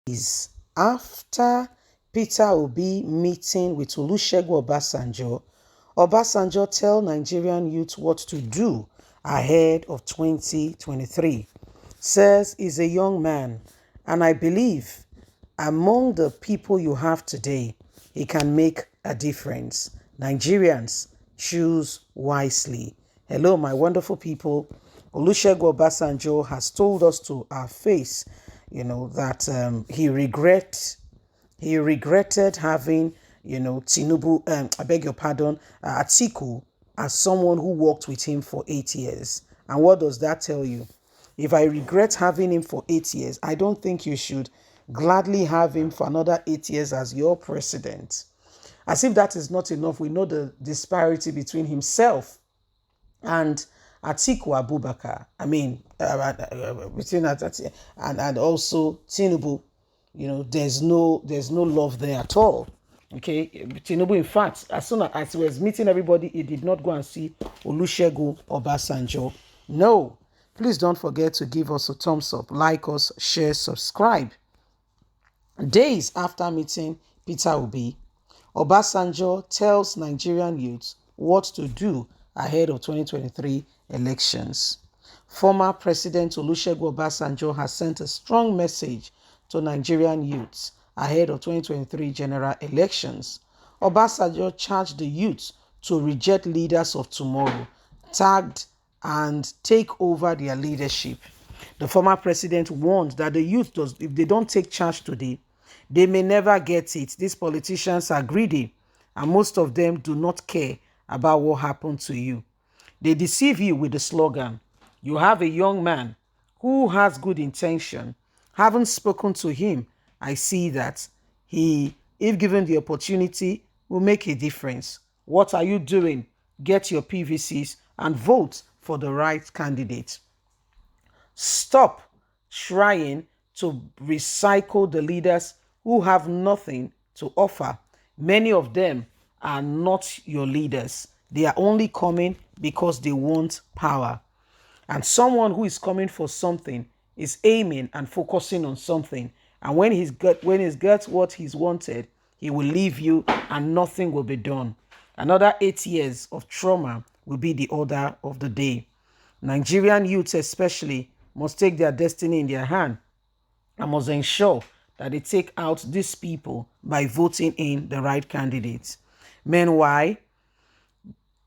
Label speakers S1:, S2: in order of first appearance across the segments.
S1: Is after Peter Obi meeting with Olusegun Obasanjo, Obasanjo tell Nigerian youth what to do ahead of 2023. Says he's a young man, and I believe among the people you have today, he can make a difference. Nigerians, choose wisely. Hello, my wonderful people. Olusegun Obasanjo has told us to our face, that he regretted having, Tinubu, I beg your pardon, Atiku, as someone who worked with him for 8 years. And what does that tell you? If I regret having him for 8 years, I don't think you should gladly have him for another 8 years as your president. As if that is not enough, we know the disparity between himself and Atiku Abubakar. I mean, between Atiku and also Tinubu, there's no love there at all. Okay, Tinubu, in fact, as soon as he was meeting everybody, he did not go and see Olusegun Obasanjo. No, please don't forget to give us a thumbs up, like us, share, subscribe. Days after meeting Peter Obi, Obasanjo tells Nigerian youths what to do ahead of 2023 elections. Former President Olusegun Obasanjo has sent a strong message to Nigerian youths ahead of 2023 general elections. Obasanjo charged the youths to reject leaders of tomorrow, tagged and take over their leadership. The former president warned that the youth, if they don't take charge today, they may never get it. These politicians are greedy, and most of them do not care about what happened to you. They deceive you with the slogan, "You have a young man who has good intention. Haven't spoken to him. I see that he, if given the opportunity, will make a difference." What are you doing? Get your PVCs and vote for the right candidate. Stop trying to recycle the leaders who have nothing to offer. Many of them are not your leaders. They are only coming because they want power. And someone who is coming for something is aiming and focusing on something. And when he's got what he's wanted, he will leave you and nothing will be done. Another 8 years of trauma will be the order of the day. Nigerian youths especially must take their destiny in their hand and must ensure that they take out these people by voting in the right candidates. Meanwhile,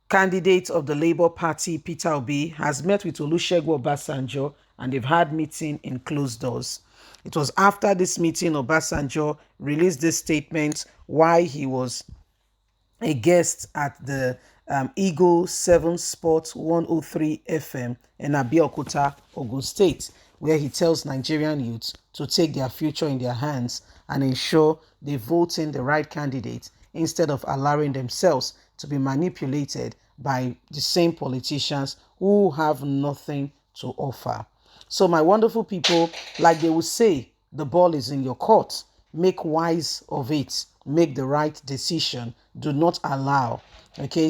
S1: candidate of the Labour Party, Peter Obi, has met with Olusegun Obasanjo and they've had meeting in closed doors. It was after this meeting Obasanjo released this statement why he was a guest at the Eagle 7 Sports 103 FM in Abeokuta, Ogun State, where he tells Nigerian youths to take their future in their hands and ensure they vote in the right candidate instead of allowing themselves to be manipulated by the same politicians who have nothing to offer. So my wonderful people, like they will say, the ball is in your court. Make wise of it. Make the right decision. Do not allow,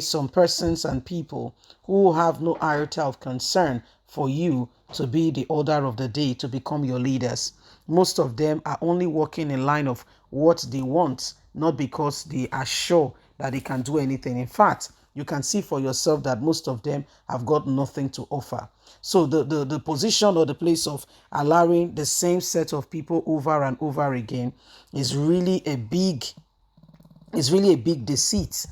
S1: some persons and people who have no iota of concern for you to be the order of the day, to become your leaders. Most of them are only walking in line of what they want, not because they are sure that they can do anything. In fact, you can see for yourself that most of them have got nothing to offer. So the position or the place of allowing the same set of people over and over again is really a big deceit,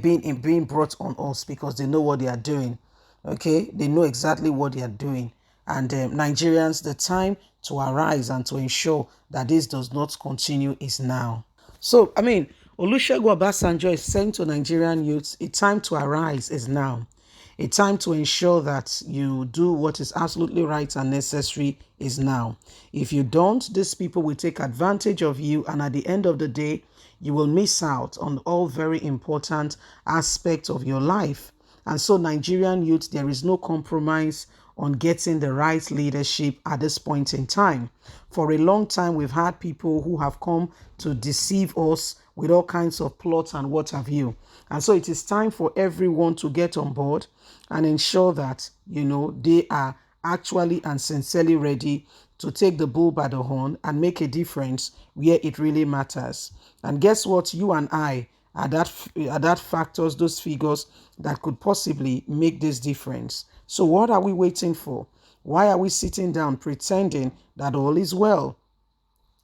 S1: being brought on us, because they know what they are doing. They know exactly what they are doing. And Nigerians, the time to arise and to ensure that this does not continue is now. So, Olusegun Obasanjo is saying to Nigerian youths, a time to arise is now. A time to ensure that you do what is absolutely right and necessary is now. If you don't, these people will take advantage of you, and at the end of the day, you will miss out on all very important aspects of your life. And so, Nigerian youth, there is no compromise on getting the right leadership at this point in time. For a long time, we've had people who have come to deceive us with all kinds of plots and what have you. And so it is time for everyone to get on board and ensure that, they are actually and sincerely ready to take the bull by the horn and make a difference where it really matters. And guess what? You and I are that factors, those figures that could possibly make this difference. So what are we waiting for? Why are we sitting down pretending that all is well?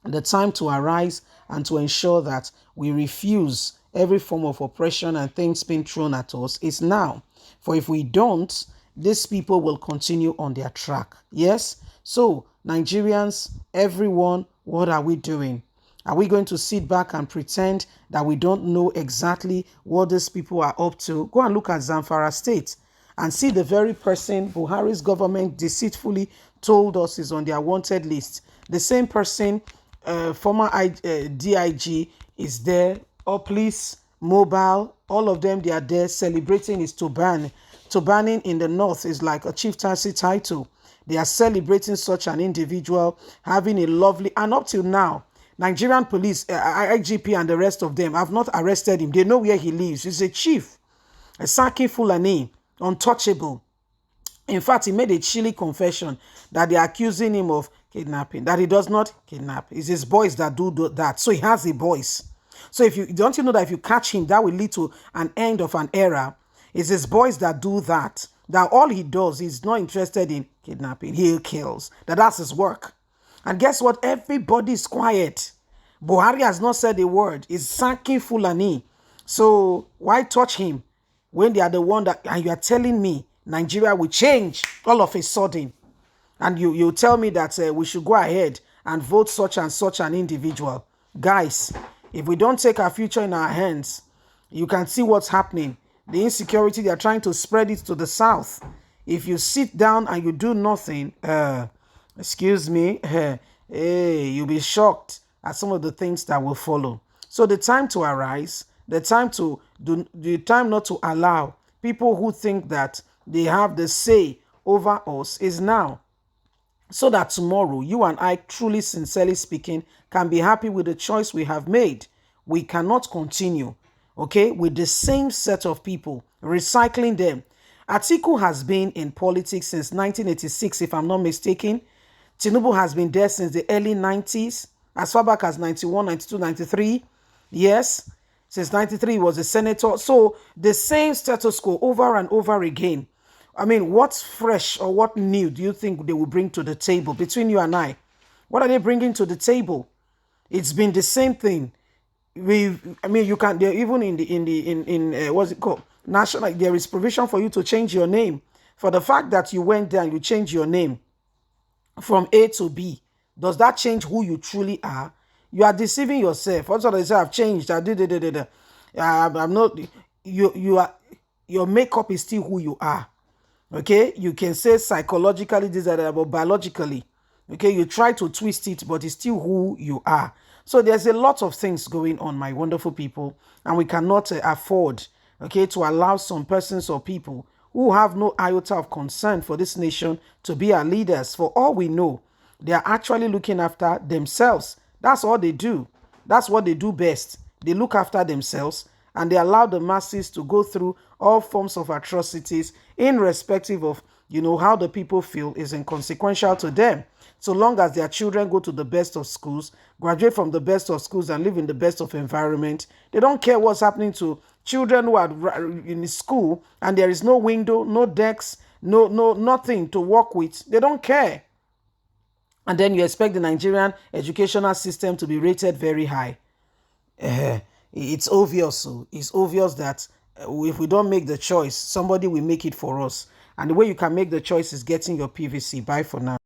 S1: The time to arise and to ensure that we refuse every form of oppression and things being thrown at us is now. For if we don't, these people will continue on their track. Yes? So, Nigerians, everyone, what are we doing? Are we going to sit back and pretend that we don't know exactly what these people are up to? Go and look at Zamfara State and see the very person Buhari's government deceitfully told us is on their wanted list. The same person, former DIG, is there. Police, mobile, all of them, they are there celebrating his Turban. Turbaning in the north is like a chieftaincy title. They are celebrating such an individual, having a lovely, and up till now, Nigerian police, IGP and the rest of them have not arrested him. They know where he lives. He's a chief, a Saki Fulani, untouchable. In fact, he made a chilly confession that they're accusing him of kidnapping, that he does not kidnap. It's his boys that do that. So he has a voice. So if you don't you know that if you catch him, that will lead to an end of an era. It's his boys that do that. That all he does, he's not interested in kidnapping. He kills. That's his work. And guess what? Everybody is quiet. Buhari has not said a word. He's sacking Fulani. So why touch him when they are the one that, and you are telling me Nigeria will change all of a sudden? And you tell me that we should go ahead and vote such and such an individual. Guys, if we don't take our future in our hands, you can see what's happening. The insecurity, they are trying to spread it to the south. If you sit down and you do nothing, excuse me, hey, you'll be shocked at some of the things that will follow. So the time to arise, the time not to allow people who think that they have the say over us is now. So that tomorrow, you and I, truly, sincerely speaking, can be happy with the choice we have made. We cannot continue, okay, with the same set of people, recycling them. Atiku has been in politics since 1986, if I'm not mistaken. Tinubu has been there since the early 90s, as far back as 91, 92, 93. Yes, since 93 he was a senator. So the same status quo over and over again. I mean, what's fresh or what new do you think they will bring to the table between you and I? What are they bringing to the table? It's been the same thing. You can, even in what's it called? National, there is provision for you to change your name. For the fact that you went there and you changed your name from A to B, does that change who you truly are? You are deceiving yourself. Also, they say I've changed. I'm not. You are. Your makeup is still who you are. Okay, you can say psychologically this and that, but biologically, okay, you try to twist it, but it's still who you are. So there's a lot of things going on, my wonderful people, and we cannot afford, okay, to allow some persons or people who have no iota of concern for this nation to be our leaders. For all we know, they are actually looking after themselves. That's all they do. That's what they do best. They look after themselves, and they allow the masses to go through all forms of atrocities, irrespective of, how the people feel is inconsequential to them. So long as their children go to the best of schools, graduate from the best of schools, and live in the best of environment, they don't care what's happening to children who are in school and there is no window, no decks, nothing to work with. They don't care. And then you expect the Nigerian educational system to be rated very high. It's obvious. It's obvious that if we don't make the choice, somebody will make it for us. And the way you can make the choice is getting your PVC. Bye for now.